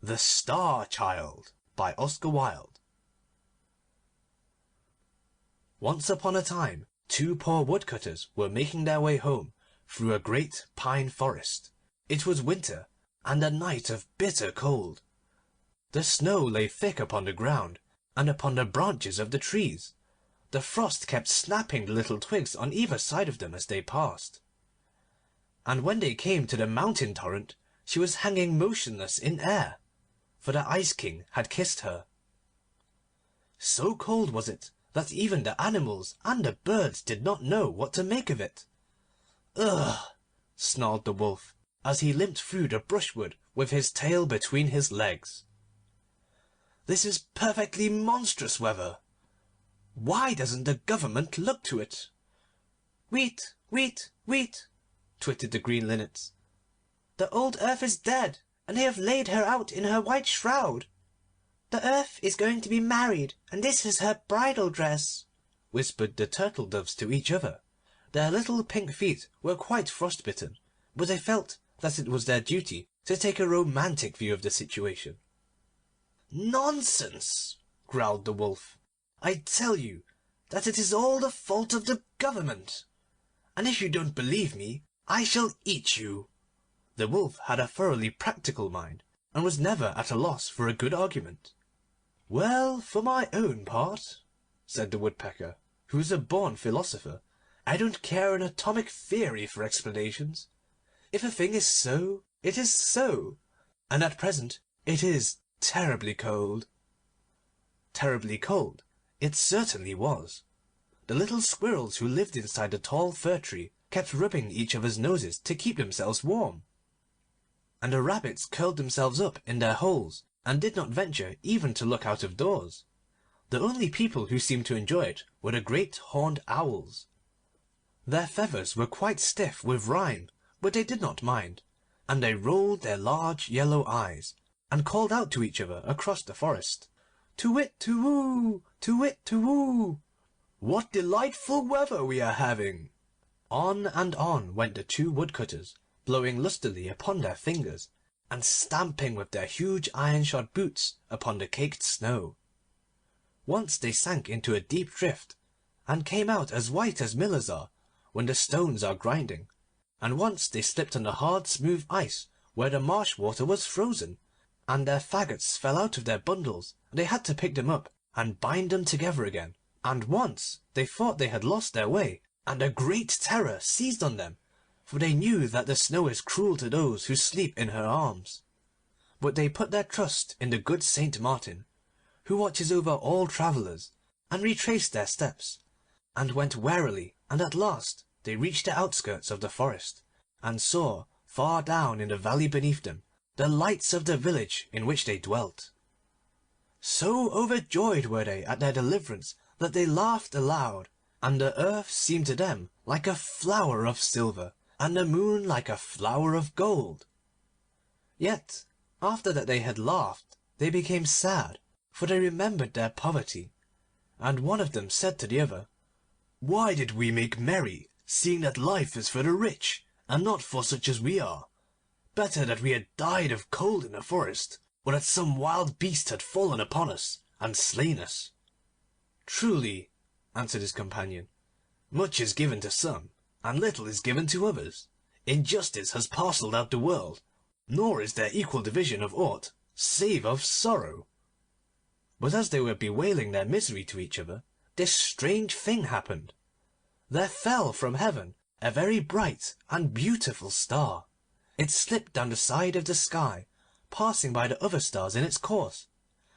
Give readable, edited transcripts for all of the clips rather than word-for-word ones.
The StarChild by Oscar Wilde. Once upon a time, two poor woodcutters were making their way home through a great pine forest. It was winter, and a night of bitter cold. The snow lay thick upon the ground and upon the branches of the trees. The frost kept snapping the little twigs on either side of them as they passed. And when they came to the mountain torrent, she was hanging motionless in air, for the Ice King had kissed her. So cold was it that even the animals and the birds did not know what to make of it. "Ugh!" snarled the wolf, as he limped through the brushwood with his tail between his legs. "This is perfectly monstrous weather. Why doesn't the government look to it?" "Wheat, wheat, wheat," twittered the green linnets. "The old earth is dead, and they have laid her out in her white shroud." "The earth is going to be married, and this is her bridal dress," whispered the turtle doves to each other. Their little pink feet were quite frostbitten, but they felt that it was their duty to take a romantic view of the situation. "Nonsense!" growled the wolf. "I tell you that it is all the fault of the government, and if you don't believe me, I shall eat you." The wolf had a thoroughly practical mind, and was never at a loss for a good argument. "Well, for my own part," said the woodpecker, who was a born philosopher, "I don't care an atomic theory for explanations. If a thing is so, it is so, and at present it is terribly cold." Terribly cold it certainly was. The little squirrels who lived inside the tall fir tree kept rubbing each other's noses to keep themselves warm, and the rabbits curled themselves up in their holes and did not venture even to look out of doors. The only people who seemed to enjoy it were the great horned owls. Their feathers were quite stiff with rime, but they did not mind, and they rolled their large yellow eyes, and called out to each other across the forest, "Tu-whit, tu-whoo, tu-whit, tu-whoo! What delightful weather we are having!" On and on went the two woodcutters, blowing lustily upon their fingers, and stamping with their huge iron-shod boots upon the caked snow. Once they sank into a deep drift, and came out as white as millers are when the stones are grinding, and once they slipped on the hard smooth ice where the marsh water was frozen, and their faggots fell out of their bundles, and they had to pick them up and bind them together again. And once they thought they had lost their way, and a great terror seized on them, for they knew that the snow is cruel to those who sleep in her arms. But they put their trust in the good Saint Martin, who watches over all travellers, and retraced their steps, and went warily, and at last they reached the outskirts of the forest, and saw, far down in the valley beneath them, the lights of the village in which they dwelt. So overjoyed were they at their deliverance that they laughed aloud, and the earth seemed to them like a flower of silver, and the moon like a flower of gold. Yet after that they had laughed they became sad, for they remembered their poverty, and one of them said to the other, "Why did we make merry, seeing that life is for the rich, and not for such as we are? Better that we had died of cold in the forest, or that some wild beast had fallen upon us and slain us." "Truly," answered his companion, "much is given to some, and little is given to others. Injustice has parcelled out the world, nor is there equal division of aught save of sorrow." But as they were bewailing their misery to each other, this strange thing happened. There fell from heaven a very bright and beautiful star. It slipped down the side of the sky, passing by the other stars in its course,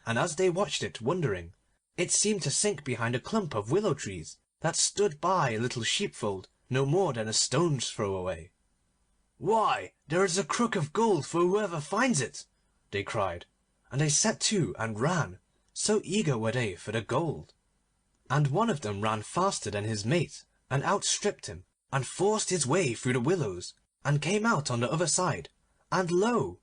and as they watched it wondering, it seemed to sink behind a clump of willow trees that stood by a little sheepfold no more than a stone's throw away. "Why, there is a crook of gold for whoever finds it," they cried, and they set to and ran, so eager were they for the gold. And one of them ran faster than his mate, and outstripped him, and forced his way through the willows, and came out on the other side, and lo!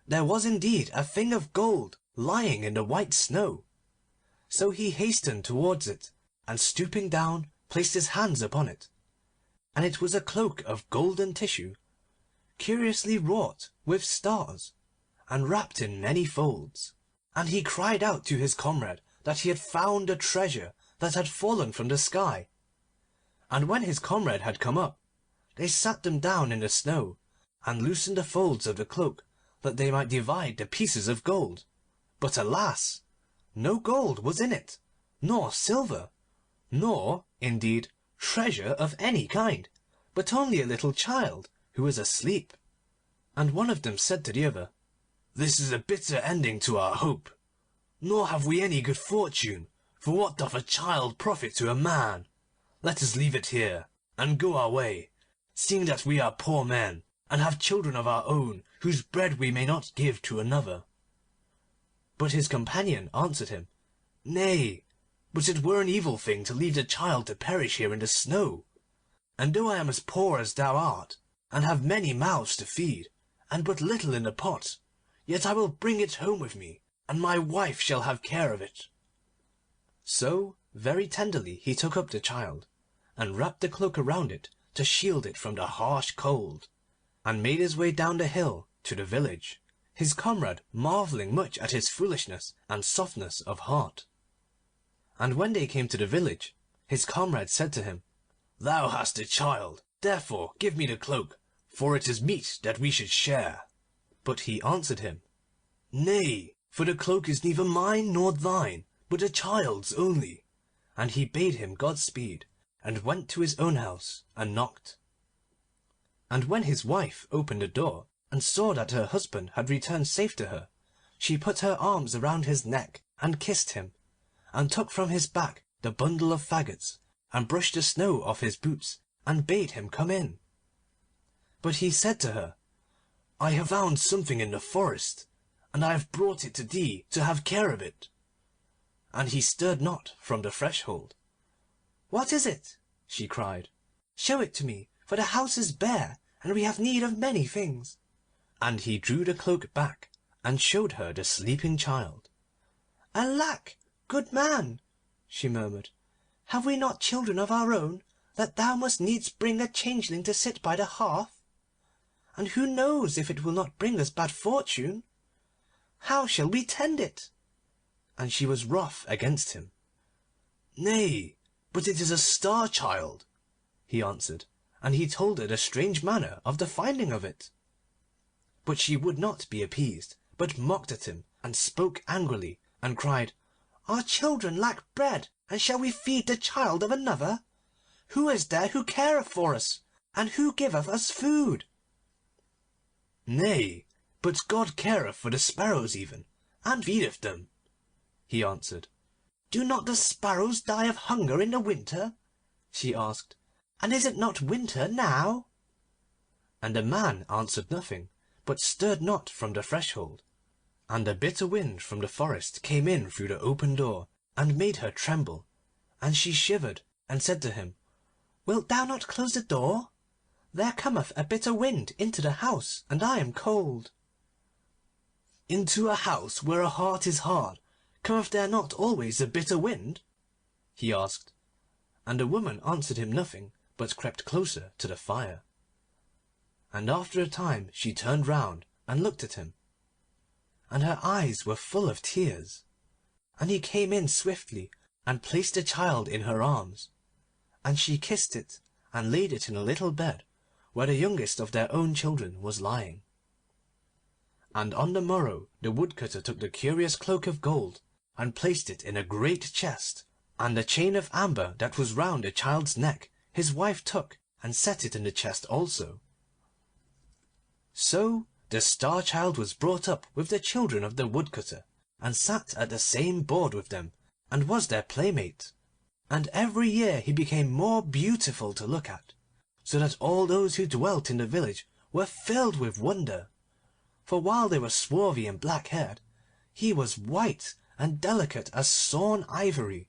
there was indeed a thing of gold lying in the white snow. So he hastened towards it, and stooping down placed his hands upon it, and it was a cloak of golden tissue, curiously wrought with stars, and wrapped in many folds. And he cried out to his comrade that he had found a treasure that had fallen from the sky. And when his comrade had come up, they sat them down in the snow, and loosened the folds of the cloak, that they might divide the pieces of gold. But alas! no gold was in it, nor silver, nor, indeed, treasure of any kind, but only a little child who was asleep. And one of them said to the other, "This is a bitter ending to our hope, nor have we any good fortune, for what doth a child profit to a man? Let us leave it here, and go our way, seeing that we are poor men, and have children of our own, whose bread we may not give to another." But his companion answered him, "Nay, but it were an evil thing to leave the child to perish here in the snow. And though I am as poor as thou art, and have many mouths to feed, and but little in the pot, yet I will bring it home with me, and my wife shall have care of it." So very tenderly he took up the child, and wrapped the cloak around it to shield it from the harsh cold, and made his way down the hill to the village, his comrade marvelling much at his foolishness and softness of heart. And when they came to the village, his comrade said to him, "Thou hast the child, therefore give me the cloak, for it is meet that we should share." But he answered him, "Nay, for the cloak is neither mine nor thine, but the child's only." And he bade him Godspeed, and went to his own house and knocked. And when his wife opened the door, and saw that her husband had returned safe to her, she put her arms around his neck and kissed him, and took from his back the bundle of faggots, and brushed the snow off his boots, and bade him come in. But he said to her, "I have found something in the forest, and I have brought it to thee to have care of it." And he stirred not from the threshold. "What is it?" she cried. "Show it to me, for the house is bare, and we have need of many things." And he drew the cloak back, and showed her the sleeping child. "Alack, good man," she murmured, "have we not children of our own, that thou must needs bring a changeling to sit by the hearth? And who knows if it will not bring us bad fortune? How shall we tend it?" And she was wroth against him. "Nay, but it is a StarChild," he answered, and he told her the strange manner of the finding of it. But she would not be appeased, but mocked at him, and spoke angrily, and cried, "Our children lack bread, and shall we feed the child of another? Who is there who careth for us, and who giveth us food?" "Nay, but God careth for the sparrows even, and feedeth them," he answered. "Do not the sparrows die of hunger in the winter?" she asked, "and is it not winter now?" And the man answered nothing, but stirred not from the threshold. And a bitter wind from the forest came in through the open door, and made her tremble, and she shivered, and said to him, "Wilt thou not close the door? There cometh a bitter wind into the house, and I am cold." "Into a house where a heart is hard, cometh there not always a bitter wind?" he asked. And the woman answered him nothing, but crept closer to the fire. And after a time she turned round and looked at him, and her eyes were full of tears. And he came in swiftly, and placed the child in her arms, and she kissed it, and laid it in a little bed, where the youngest of their own children was lying. And on the morrow the woodcutter took the curious cloak of gold, and placed it in a great chest, and the chain of amber that was round the child's neck his wife took, and set it in the chest also. So the StarChild was brought up with the children of the woodcutter, and sat at the same board with them, and was their playmate. And every year he became more beautiful to look at, so that all those who dwelt in the village were filled with wonder. For while they were swarthy and black-haired, he was white and delicate as sawn ivory,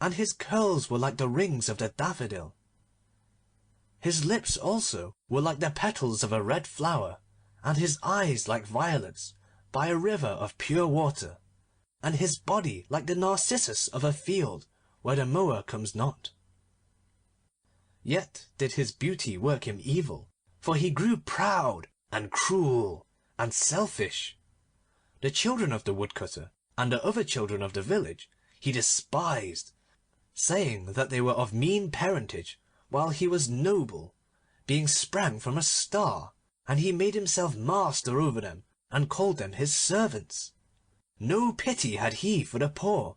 and his curls were like the rings of the daffodil. His lips also were like the petals of a red flower, and his eyes like violets by a river of pure water, and his body like the narcissus of a field where the mower comes not. Yet did his beauty work him evil, for he grew proud and cruel and selfish. The children of the Woodcutter and the other children of the village he despised, saying that they were of mean parentage, while he was noble, being sprang from a star, and he made himself master over them, and called them his servants. No pity had he for the poor,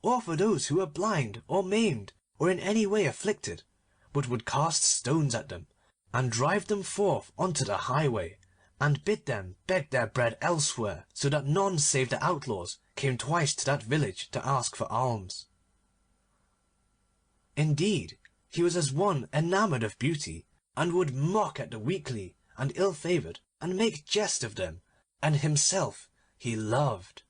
or for those who were blind or maimed or in any way afflicted, but would cast stones at them, and drive them forth onto the highway, and bid them beg their bread elsewhere, so that none save the outlaws came twice to that village to ask for alms. Indeed, he was as one enamoured of beauty, and would mock at the weakly and ill-favoured, and make jest of them, and himself he loved.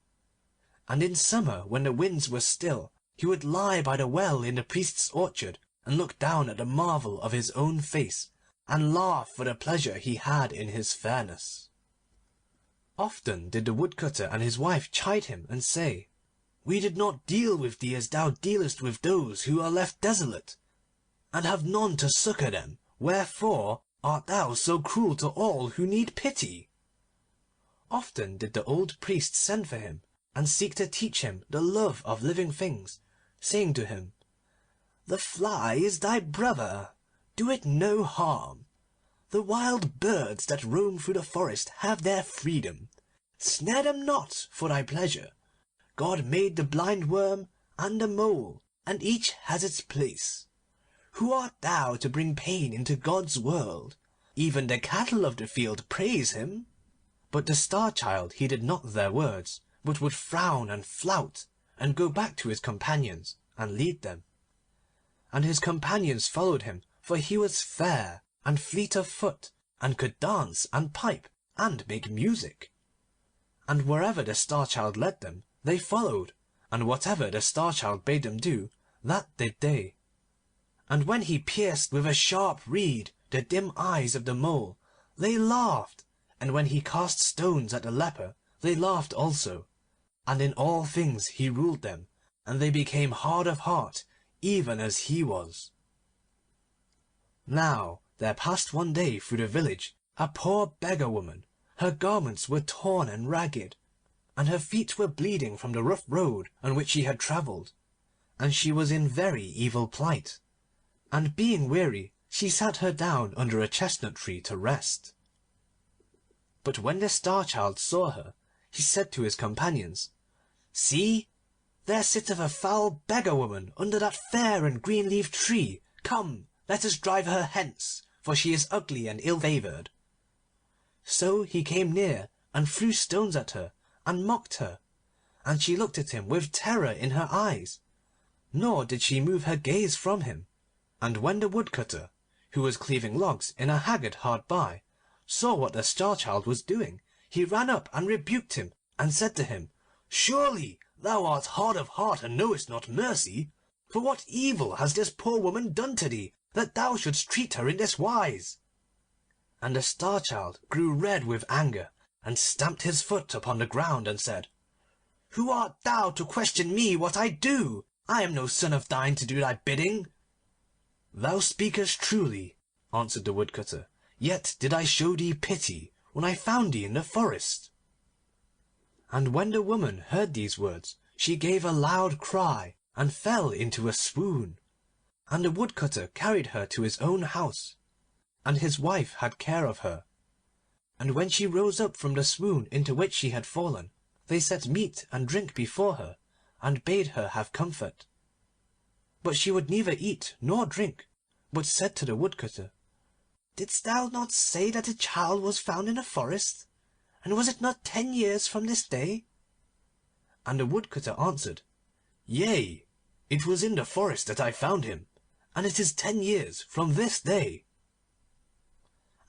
And in summer, when the winds were still, he would lie by the well in the priest's orchard, and look down at the marvel of his own face, and laugh for the pleasure he had in his fairness. Often did the Woodcutter and his wife chide him, and say, "We did not deal with thee as thou dealest with those who are left desolate, and have none to succour them. Wherefore art thou so cruel to all who need pity?" Often did the old priest send for him, and seek to teach him the love of living things, saying to him, "The fly is thy brother, do it no harm. The wild birds that roam through the forest have their freedom. Snare them not for thy pleasure. God made the blind worm and the mole, and each has its place. Who art thou to bring pain into God's world? Even the cattle of the field praise him." But the StarChild heeded not their words, but would frown and flout, and go back to his companions and lead them. And his companions followed him, for he was fair and fleet of foot, and could dance and pipe and make music. And wherever the StarChild led them, they followed, and whatever the StarChild bade them do, that did they. And when he pierced with a sharp reed the dim eyes of the mole, they laughed, and when he cast stones at the leper, they laughed also. And in all things he ruled them, and they became hard of heart, even as he was. Now there passed one day through the village a poor beggar woman. Her garments were torn and ragged, and her feet were bleeding from the rough road on which she had travelled, and she was in very evil plight. And being weary, she sat her down under a chestnut tree to rest. But when the StarChild saw her, he said to his companions, "See, there sitteth a foul beggar woman under that fair and green-leaved tree. Come, let us drive her hence, for she is ugly and ill-favoured." So he came near, and threw stones at her, and mocked her, and she looked at him with terror in her eyes, nor did she move her gaze from him. And when the Woodcutter, who was cleaving logs in a haggard hard by, saw what the StarChild was doing, he ran up and rebuked him, and said to him, "Surely thou art hard of heart and knowest not mercy. For what evil has this poor woman done to thee, that thou shouldst treat her in this wise?" And the StarChild grew red with anger, and stamped his foot upon the ground, and said, "Who art thou to question me what I do? I am no son of thine to do thy bidding." "Thou speakest truly," answered the Woodcutter, "yet did I show thee pity when I found thee in the forest." And when the woman heard these words, she gave a loud cry, and fell into a swoon. And the Woodcutter carried her to his own house, and his wife had care of her. And when she rose up from the swoon into which she had fallen, they set meat and drink before her, and bade her have comfort. But she would neither eat nor drink, but said to the Woodcutter, "Didst thou not say that the child was found in the forest? And was it not 10 years from this day?" And the Woodcutter answered, "Yea, it was in the forest that I found him, and it is 10 years from this day."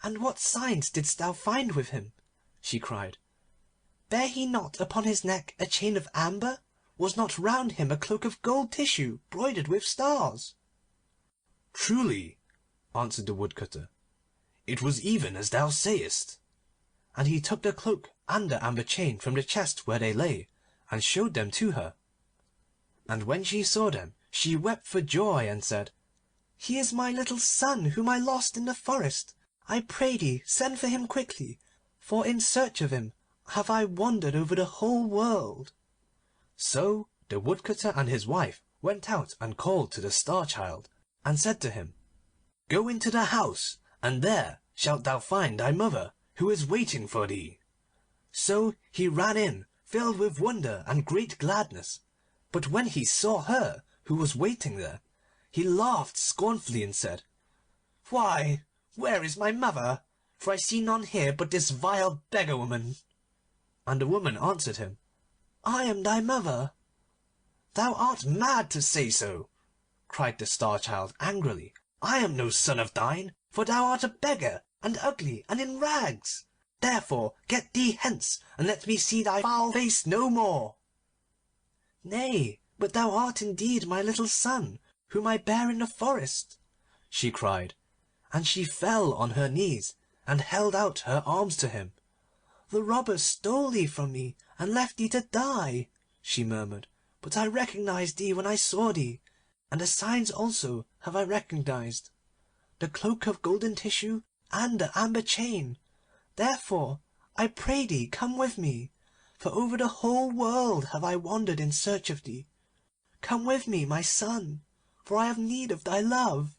"And what signs didst thou find with him?" she cried. "Bare he not upon his neck a chain of amber? Was not round him a cloak of gold tissue broidered with stars?" "Truly," answered the Woodcutter, "it was even as thou sayest." And he took the cloak and the amber chain from the chest where they lay, and showed them to her. And when she saw them, she wept for joy, and said, "He is my little son whom I lost in the forest. I pray thee send for him quickly, for in search of him have I wandered over the whole world." So the Woodcutter and his wife went out and called to the Star-Child, and said to him, "Go into the house, and there shalt thou find thy mother, who is waiting for thee." So he ran in, filled with wonder and great gladness. But when he saw her who was waiting there, he laughed scornfully and said, "Why, where is my mother? For I see none here but this vile beggar woman." And the woman answered him, "I am thy mother." "Thou art mad to say so," cried the Star-Child angrily. "I am no son of thine, for thou art a beggar, and ugly, and in rags. Therefore get thee hence, and let me see thy foul face no more." "Nay, but thou art indeed my little son, whom I bare in the forest," she cried, and she fell on her knees, and held out her arms to him. "The robbers stole thee from me, and left thee to die," she murmured, "but I recognised thee when I saw thee, and the signs also have I recognised, the cloak of golden tissue and the amber chain. Therefore, I pray thee, come with me, for over the whole world have I wandered in search of thee. Come with me, my son, for I have need of thy love."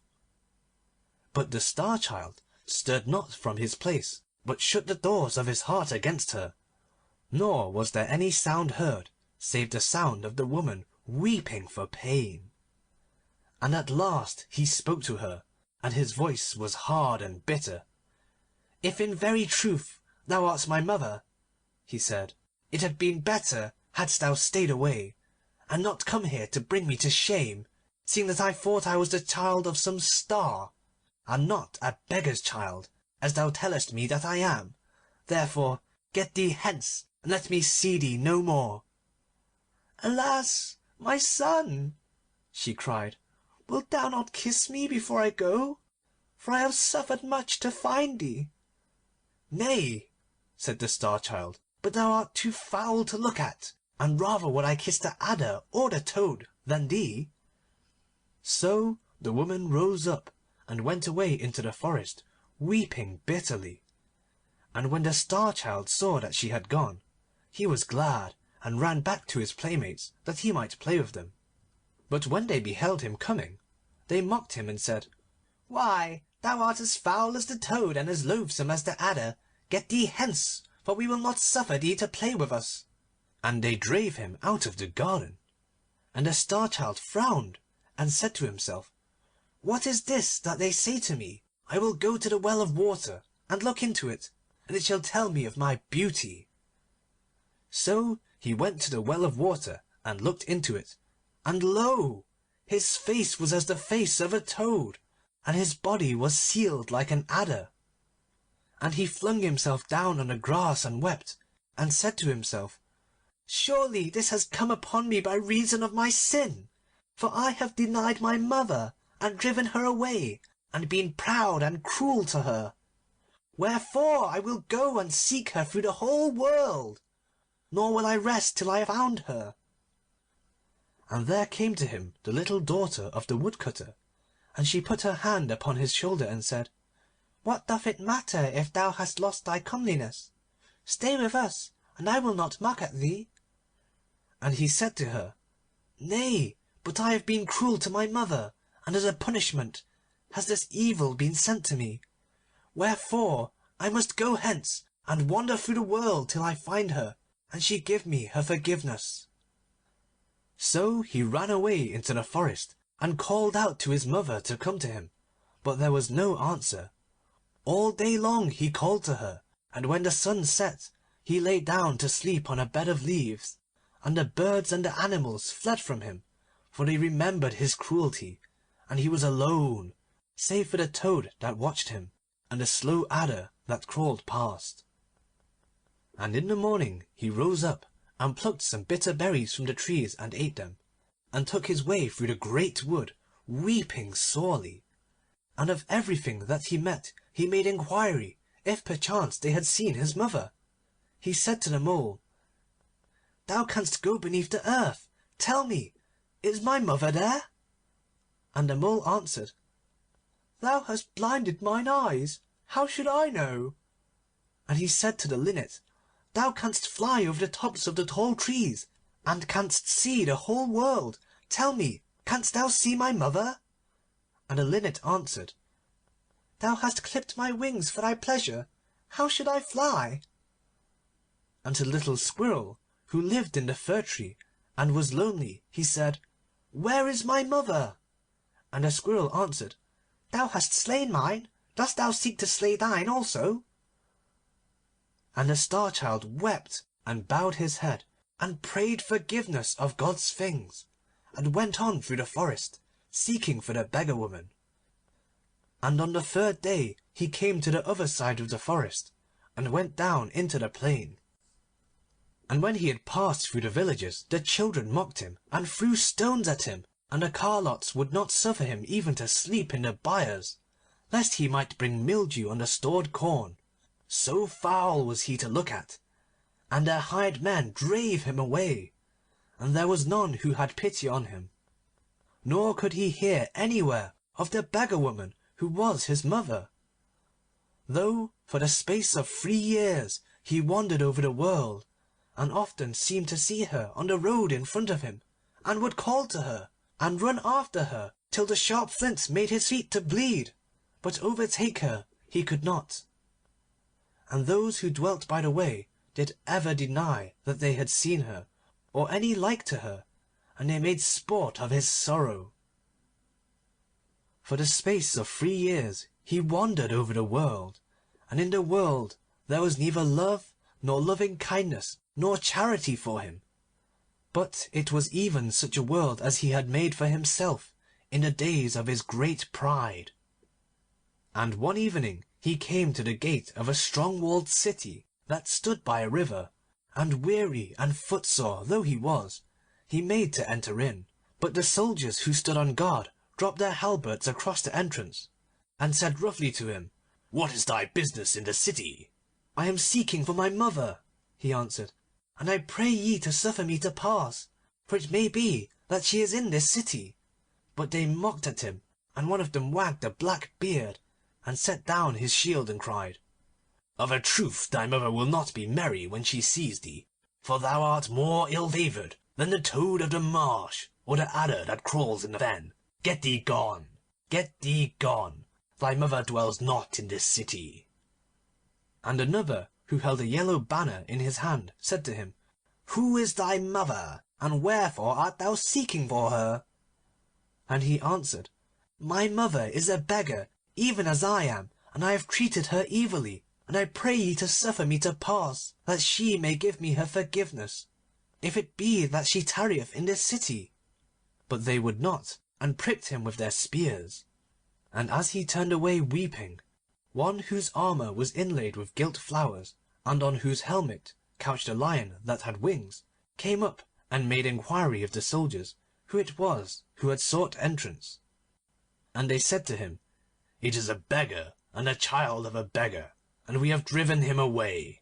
But the Star-Child stirred not from his place, but shut the doors of his heart against her, nor was there any sound heard save the sound of the woman weeping for pain. And at last he spoke to her, and his voice was hard and bitter. "If in very truth thou art my mother," he said, "it had been better hadst thou stayed away, and not come here to bring me to shame, seeing that I thought I was the child of some star, and not a beggar's child, as thou tellest me that I am. Therefore get thee hence, and let me see thee no more." "Alas, my son," she cried, "wilt thou not kiss me before I go? For I have suffered much to find thee." "Nay," said the Star-Child, "but thou art too foul to look at, and rather would I kiss the adder or the toad than thee." So the woman rose up and went away into the forest, weeping bitterly. And when the Star-Child saw that she had gone, he was glad, and ran back to his playmates that he might play with them. But when they beheld him coming, they mocked him and said, "Why, thou art as foul as the toad, and as loathsome as the adder. Get thee hence, for we will not suffer thee to play with us." And they drave him out of the garden. And the Star-Child frowned, and said to himself, "What is this that they say to me? I will go to the well of water, and look into it, and it shall tell me of my beauty." So he went to the well of water, and looked into it, and lo! his face was as the face of a toad, and his body was sealed like an adder. And he flung himself down on the grass and wept, and said to himself, "Surely this has come upon me by reason of my sin, for I have denied my mother, and driven her away, and been proud and cruel to her. Wherefore I will go and seek her through the whole world, nor will I rest till I have found her." And there came to him the little daughter of the Woodcutter, and she put her hand upon his shoulder and said, "What doth it matter if thou hast lost thy comeliness? Stay with us, and I will not mock at thee." And he said to her, "Nay, but I have been cruel to my mother, and as a punishment has this evil been sent to me. Wherefore I must go hence, and wander through the world till I find her, and she give me her forgiveness." So he ran away into the forest, and called out to his mother to come to him, but there was no answer. All day long he called to her, and when the sun set, he lay down to sleep on a bed of leaves, and the birds and the animals fled from him, for they remembered his cruelty, and he was alone, save for the toad that watched him, and the slow adder that crawled past. And in the morning he rose up, and plucked some bitter berries from the trees and ate them, and took his way through the great wood, weeping sorely. And of everything that he met he made inquiry if perchance they had seen his mother. He said to the mole, "Thou canst go beneath the earth. Tell me, is my mother there?" And the mole answered, "Thou hast blinded mine eyes. How should I know?" And he said to the linnet, thou canst fly over the tops of the tall trees, and canst see the whole world. Tell me, canst thou see my mother?' And the linnet answered, 'Thou hast clipped my wings for thy pleasure. How should I fly?' And to the little Squirrel, who lived in the fir tree and was lonely, he said, 'Where is my mother?' And the Squirrel answered, 'Thou hast slain mine. Dost thou seek to slay thine also?' And the StarChild wept and bowed his head and prayed forgiveness of God's things, and went on through the forest, seeking for the Beggar Woman. And on the third day he came to the other side of the forest, and went down into the plain. And when he had passed through the villages, the children mocked him and threw stones at him, and the carlots would not suffer him even to sleep in the byres, lest he might bring mildew on the stored corn. So foul was he to look at, and their hired men drave him away, and there was none who had pity on him. Nor could he hear anywhere of the Beggar Woman who was his mother, though for the space of 3 years he wandered over the world, and often seemed to see her on the road in front of him, and would call to her, and run after her till the sharp flints made his feet to bleed, but overtake her he could not. And those who dwelt by the way did ever deny that they had seen her, or any like to her, and they made sport of his sorrow. For the space of 3 years he wandered over the world, and in the world there was neither love, nor loving kindness, nor charity for him, but it was even such a world as he had made for himself in the days of his great pride. And one evening he came to the gate of a strong-walled city that stood by a river, and weary and footsore though he was, he made to enter in. But the soldiers who stood on guard dropped their halberds across the entrance, and said roughly to him, 'What is thy business in the city?' 'I am seeking for my mother,' he answered, 'and I pray ye to suffer me to pass, for it may be that she is in this city.' But they mocked at him, and one of them wagged a black beard, and set down his shield, and cried, 'Of a truth thy mother will not be merry when she sees thee, for thou art more ill-favoured than the toad of the marsh, or the adder that crawls in the fen. Get thee gone, get thee gone, thy mother dwells not in this city.' And another, who held a yellow banner in his hand, said to him, 'Who is thy mother, and wherefore art thou seeking for her?' And he answered, 'My mother is a beggar, even as I am, and I have treated her evilly, and I pray ye to suffer me to pass, that she may give me her forgiveness, if it be that she tarrieth in this city.' But they would not, and pricked him with their spears. And as he turned away weeping, one whose armour was inlaid with gilt flowers, and on whose helmet couched a lion that had wings, came up and made inquiry of the soldiers who it was who had sought entrance. And they said to him, 'It is a beggar, and the child of a beggar, and we have driven him away.'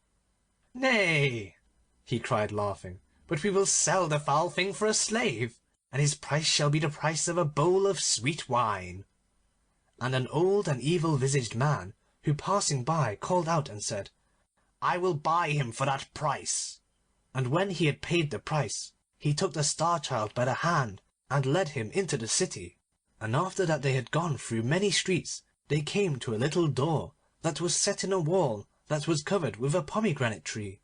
'Nay,' he cried laughing, 'but we will sell the foul thing for a slave, and his price shall be the price of a bowl of sweet wine.' And an old and evil-visaged man, who passing by called out and said, 'I will buy him for that price.' And when he had paid the price, he took the StarChild by the hand and led him into the city. And after that they had gone through many streets, they came to a little door that was set in a wall that was covered with a pomegranate tree.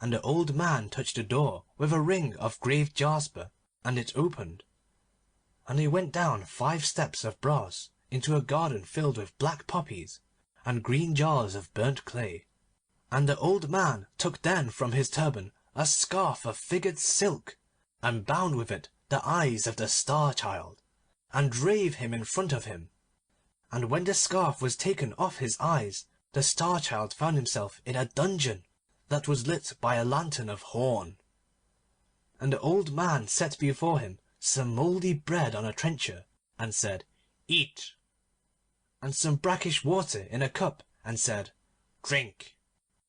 And the old man touched the door with a ring of graved jasper, and it opened. And they went down 5 steps of brass into a garden filled with black poppies and green jars of burnt clay. And the old man took then from his turban a scarf of figured silk, and bound with it the eyes of the StarChild, and drave him in front of him. And when the scarf was taken off his eyes, the StarChild found himself in a dungeon that was lit by a lantern of horn. And the old man set before him some mouldy bread on a trencher, and said, 'Eat,' and some brackish water in a cup, and said, 'Drink.'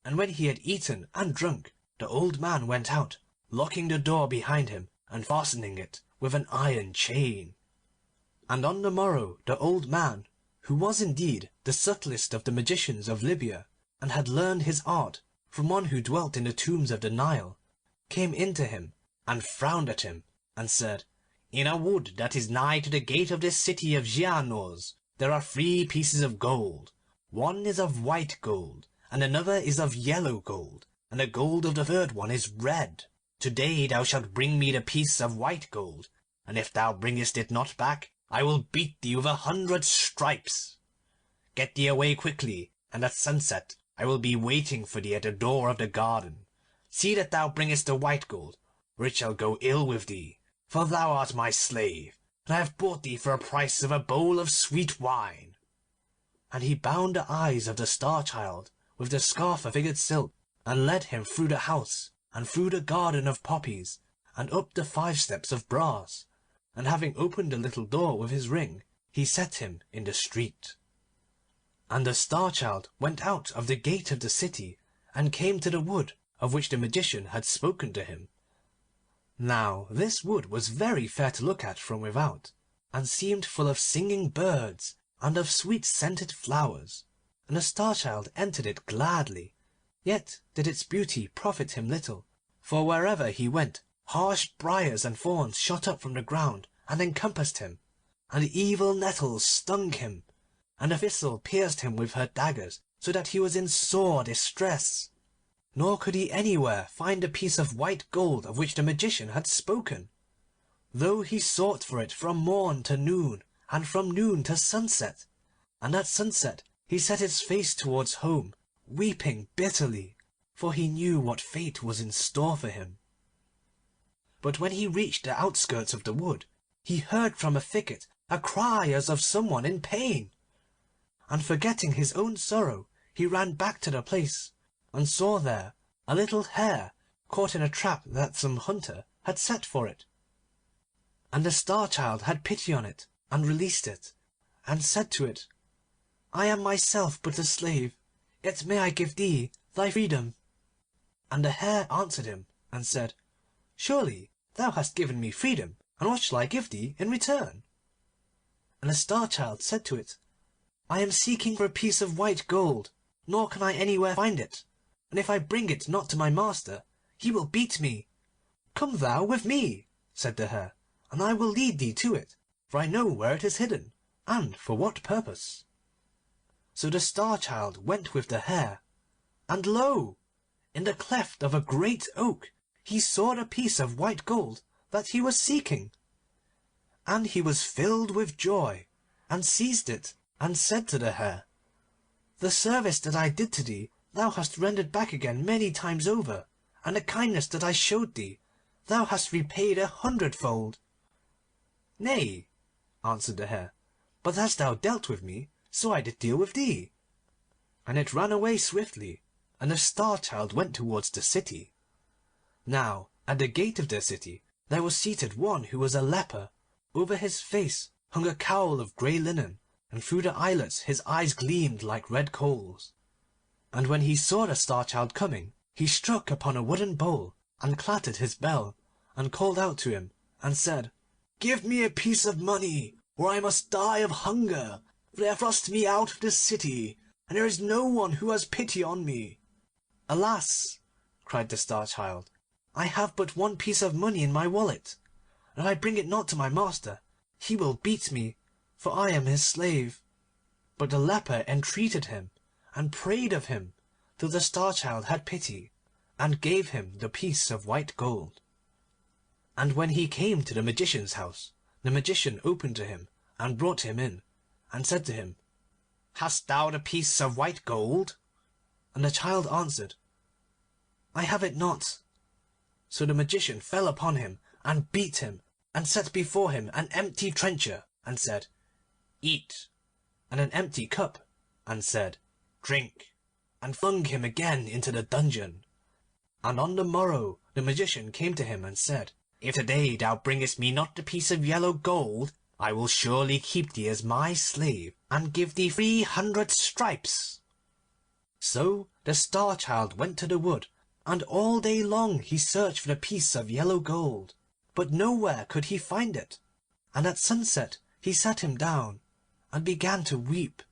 And when he had eaten and drunk, the old man went out, locking the door behind him, and fastening it with an iron chain. And on the morrow the old man, who was indeed the subtlest of the magicians of Libya, and had learned his art from one who dwelt in the tombs of the Nile, came in to him, and frowned at him, and said, "In a wood that is nigh to the gate of this city of Gianos there are 3 pieces of gold. One is of white gold, and another is of yellow gold, and the gold of the third one is red. To-day thou shalt bring me the piece of white gold, and if thou bringest it not back, I will beat thee with 100 stripes. Get thee away quickly, and at sunset I will be waiting for thee at the door of the garden. See that thou bringest the white gold, or it shall go ill with thee, for thou art my slave, and I have bought thee for a price of a bowl of sweet wine." And he bound the eyes of the Star-Child with the scarf of figured silk, and led him through the house, and through the garden of poppies, and up the 5 steps of brass, and having opened the little door with his ring, he set him in the street. And the Star-Child went out of the gate of the city, and came to the wood of which the magician had spoken to him. Now this wood was very fair to look at from without, and seemed full of singing birds and of sweet-scented flowers, and the Star-Child entered it gladly. Yet did its beauty profit him little, for wherever he went harsh briars and thorns shot up from the ground and encompassed him, and evil nettles stung him, and the thistle pierced him with her daggers, so that he was in sore distress. Nor could he anywhere find the piece of white gold of which the magician had spoken, though he sought for it from morn to noon, and from noon to sunset. And at sunset he set his face towards home, weeping bitterly, for he knew what fate was in store for him. But when he reached the outskirts of the wood, he heard from a thicket a cry as of some one in pain, and forgetting his own sorrow, he ran back to the place, and saw there a little hare caught in a trap that some hunter had set for it. And the Star-Child had pity on it, and released it, and said to it, "I am myself but a slave, yet may I give thee thy freedom." And the hare answered him, and said, "Surely thou hast given me freedom, and what shall I give thee in return?" And the Star-Child said to it, "I am seeking for a piece of white gold, nor can I anywhere find it, and if I bring it not to my master, he will beat me." "Come thou with me," said the hare, "and I will lead thee to it, for I know where it is hidden, and for what purpose." So the Star-Child went with the hare, and lo! in the cleft of a great oak he saw the piece of white gold that he was seeking. And he was filled with joy, and seized it, and said to the hare, "The service that I did to thee thou hast rendered back again many times over, and the kindness that I showed thee thou hast repaid 100-fold." "Nay," answered the hare, "but as thou dealt with me, so I did deal with thee." And it ran away swiftly, and the Star-Child went towards the city. Now at the gate of the city there was seated one who was a leper. Over his face hung a cowl of grey linen, and through the eyelets his eyes gleamed like red coals. And when he saw the Star-Child coming, he struck upon a wooden bowl, and clattered his bell, and called out to him, and said, "Give me a piece of money, or I must die of hunger, for they have thrust me out of the city, and there is no one who has pity on me." "Alas!" cried the Star-Child, "I have but 1 piece of money in my wallet, and if I bring it not to my master, he will beat me, for I am his slave." But the leper entreated him, and prayed of him, till the Star-Child had pity, and gave him the piece of white gold. And when he came to the magician's house, the magician opened to him, and brought him in, and said to him, "Hast thou the piece of white gold?" And the child answered, "I have it not." So the magician fell upon him, and beat him, and set before him an empty trencher, and said, "Eat," and an empty cup, and said, "Drink," and flung him again into the dungeon. And on the morrow the magician came to him, and said, "If to-day thou bringest me not the piece of yellow gold, I will surely keep thee as my slave, and give thee 300 stripes." So the Star-Child went to the wood, and all day long he searched for the piece of yellow gold, but nowhere could he find it. And at sunset he sat him down, and began to weep.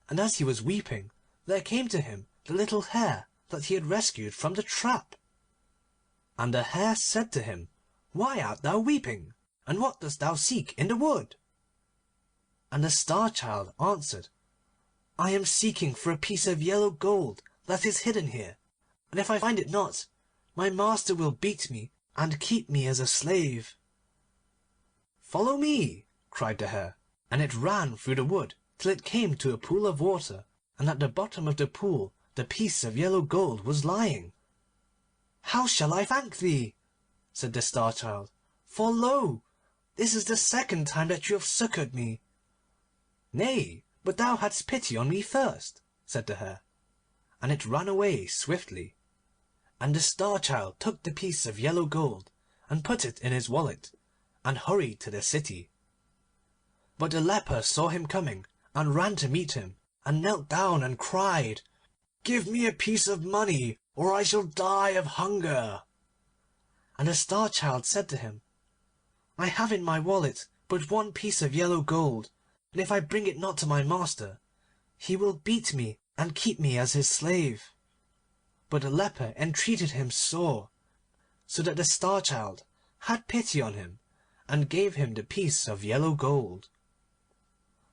And as he was weeping, there came to him the little hare that he had rescued from the trap. And the hare said to him, "Why art thou weeping? And what dost thou seek in the wood?" And the Star-Child answered, "I am seeking for a piece of yellow gold that is hidden here, and if I find it not, my master will beat me and keep me as a slave." "Follow me," cried the hare, and it ran through the wood till it came to a pool of water, and at the bottom of the pool the piece of yellow gold was lying. "How shall I thank thee?" said the Star-Child, "for lo! this is the second time that you have succoured me." "Nay, but thou hadst pity on me first," said the hare, and it ran away swiftly. And the Star-Child took the piece of yellow gold and put it in his wallet, and hurried to the city. But the leper saw him coming, and ran to meet him, and knelt down and cried, "Give me a piece of money, or I shall die of hunger." And the Star-Child said to him, "I have in my wallet but one piece of yellow gold, and if I bring it not to my master, he will beat me and keep me as his slave." But the leper entreated him sore, so that the Star-Child had pity on him, and gave him the piece of yellow gold.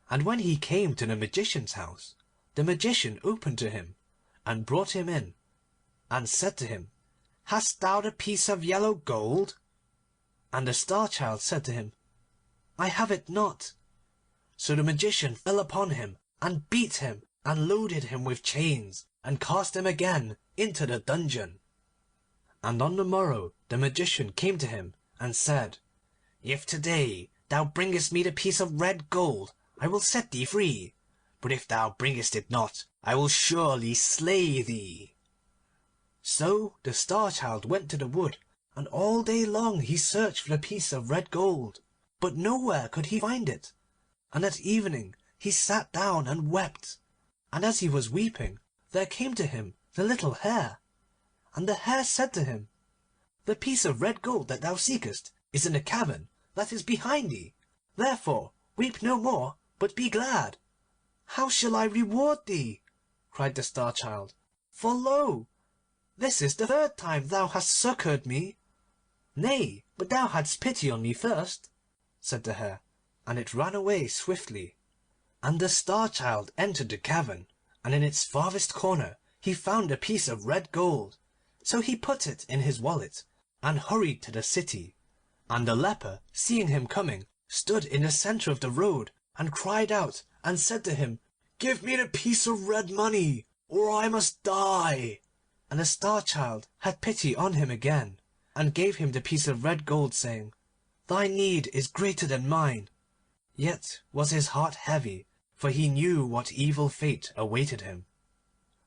And when he came to the magician's house, the magician opened to him, and brought him in, and said to him, "Hast thou the piece of yellow gold?" And the Star-Child said to him, "I have it not." So the magician fell upon him, and beat him, and loaded him with chains, and cast him again into the dungeon. And on the morrow the magician came to him, and said, "If to-day thou bringest me the piece of red gold, I will set thee free, but if thou bringest it not, I will surely slay thee." So the Star-Child went to the wood, and all day long he searched for the piece of red gold, but nowhere could he find it. And at evening he sat down and wept, and as he was weeping there came to him the little hare. And the hare said to him, "The piece of red gold that thou seekest is in the cavern that is behind thee, therefore weep no more, but be glad." "How shall I reward thee?" cried the Star-Child, "for lo! this is the third time thou hast succoured me." "Nay, but thou hadst pity on me first," said the hare, and it ran away swiftly. And the Star-Child entered the cavern, and in its farthest corner he found a piece of red gold, so he put it in his wallet, and hurried to the city. And the leper, seeing him coming, stood in the centre of the road, and cried out, and said to him, "Give me the piece of red money, or I must die." And the Star-Child had pity on him again, and gave him the piece of red gold, saying, "Thy need is greater than mine." Yet was his heart heavy, for he knew what evil fate awaited him.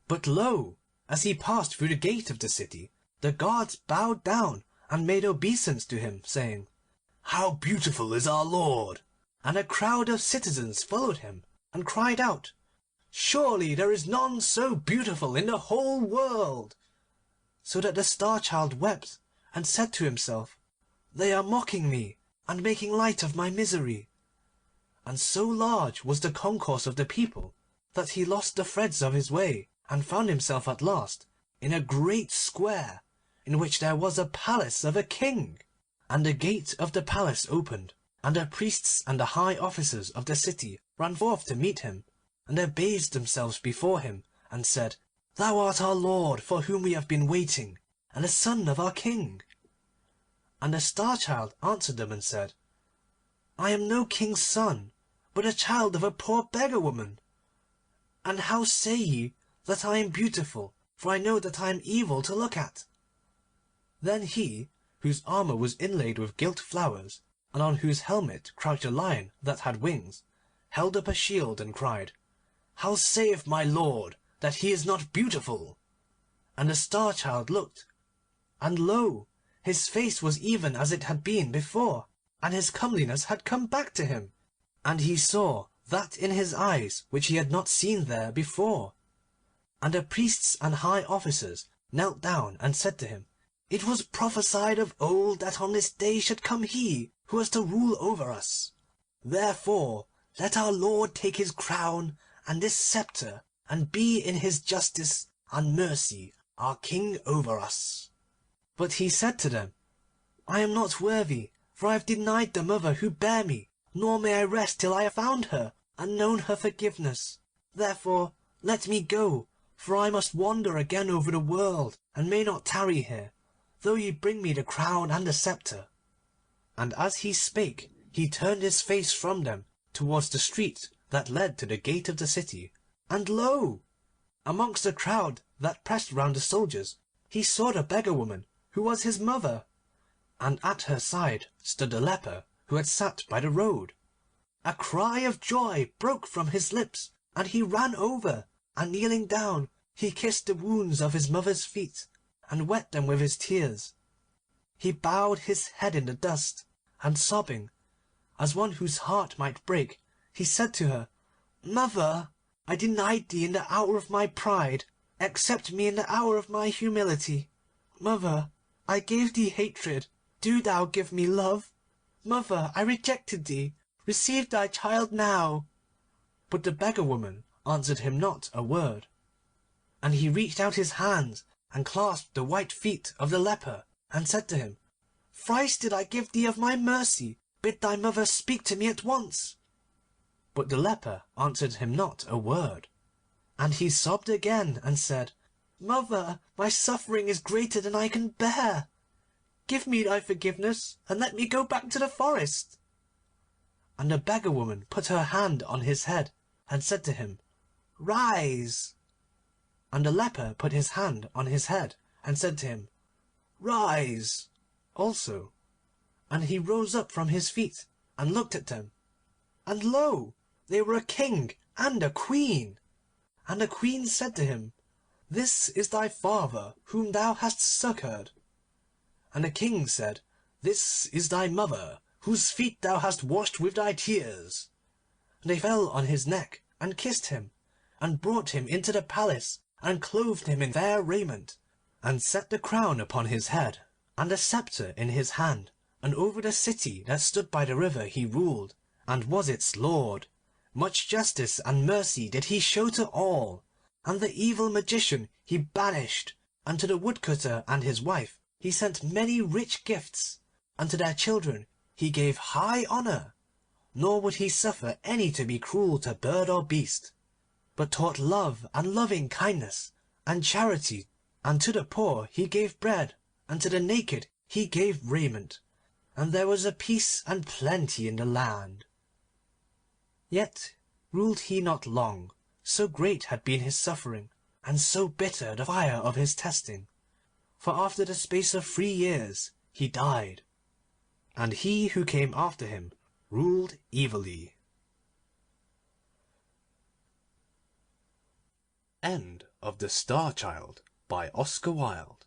But lo! as he passed through the gate of the city, the guards bowed down and made obeisance to him, saying, "How beautiful is our lord!" And a crowd of citizens followed him, and cried out, "Surely there is none so beautiful in the whole world!" So that the Star-Child wept, and said to himself, "They are mocking me, and making light of my misery." And so large was the concourse of the people that he lost the threads of his way, and found himself at last in a great square, in which there was a palace of a king. And the gate of the palace opened, and the priests and the high officers of the city ran forth to meet him, and abased themselves before him, and said, "Thou art our lord, for whom we have been waiting, and the son of our king." And the Star-Child answered them and said, "I am no king's son, but a child of a poor beggar woman. And how say ye that I am beautiful, for I know that I am evil to look at?" Then he, whose armour was inlaid with gilt flowers, and on whose helmet crouched a lion that had wings, held up a shield and cried, "How saith my lord that he is not beautiful?" And the Star-Child looked, and lo! his face was even as it had been before, and his comeliness had come back to him, and he saw that in his eyes which he had not seen there before. And the priests and high officers knelt down and said to him, "It was prophesied of old that on this day should come he who was to rule over us. Therefore let our lord take his crown and this sceptre, and be in his justice and mercy are king over us." But he said to them, "I am not worthy, for I have denied the mother who bare me, nor may I rest till I have found her, and known her forgiveness. Therefore let me go, for I must wander again over the world, and may not tarry here, though ye bring me the crown and the sceptre." And as he spake, he turned his face from them towards the street that led to the gate of the city, and lo! amongst the crowd that pressed round the soldiers he saw the beggar woman, who was his mother, and at her side stood the leper who had sat by the road. A cry of joy broke from his lips, and he ran over, and kneeling down he kissed the wounds of his mother's feet, and wet them with his tears. He bowed his head in the dust, and sobbing, as one whose heart might break, he said to her, "Mother, I denied thee in the hour of my pride. Accept me in the hour of my humility. Mother, I gave thee hatred. Do thou give me love. Mother, I rejected thee. Receive thy child now." But the beggar woman answered him not a word. And he reached out his hands and clasped the white feet of the leper, and said to him, "Thrice did I give thee of my mercy. Bid thy mother speak to me at once." But the leper answered him not a word. And he sobbed again, and said, "Mother, my suffering is greater than I can bear. Give me thy forgiveness, and let me go back to the forest." And the beggar woman put her hand on his head, and said to him, "Rise." And the leper put his hand on his head, and said to him, "Rise" also. And he rose up from his feet, and looked at them, and lo! they were a king and a queen. And the queen said to him, "This is thy father whom thou hast succoured." And the king said, "This is thy mother, whose feet thou hast washed with thy tears." And they fell on his neck, and kissed him, and brought him into the palace, and clothed him in fair raiment, and set the crown upon his head, and the sceptre in his hand. And over the city that stood by the river he ruled, and was its lord. Much justice and mercy did he show to all, and the evil magician he banished, and to the woodcutter and his wife he sent many rich gifts, and to their children he gave high honour, nor would he suffer any to be cruel to bird or beast, but taught love and loving kindness and charity, and to the poor he gave bread, and to the naked he gave raiment, and there was a peace and plenty in the land. Yet ruled he not long, so great had been his suffering, and so bitter the fire of his testing. For after the space of 3 years he died, and he who came after him ruled evilly. End of The StarChild by Oscar Wilde.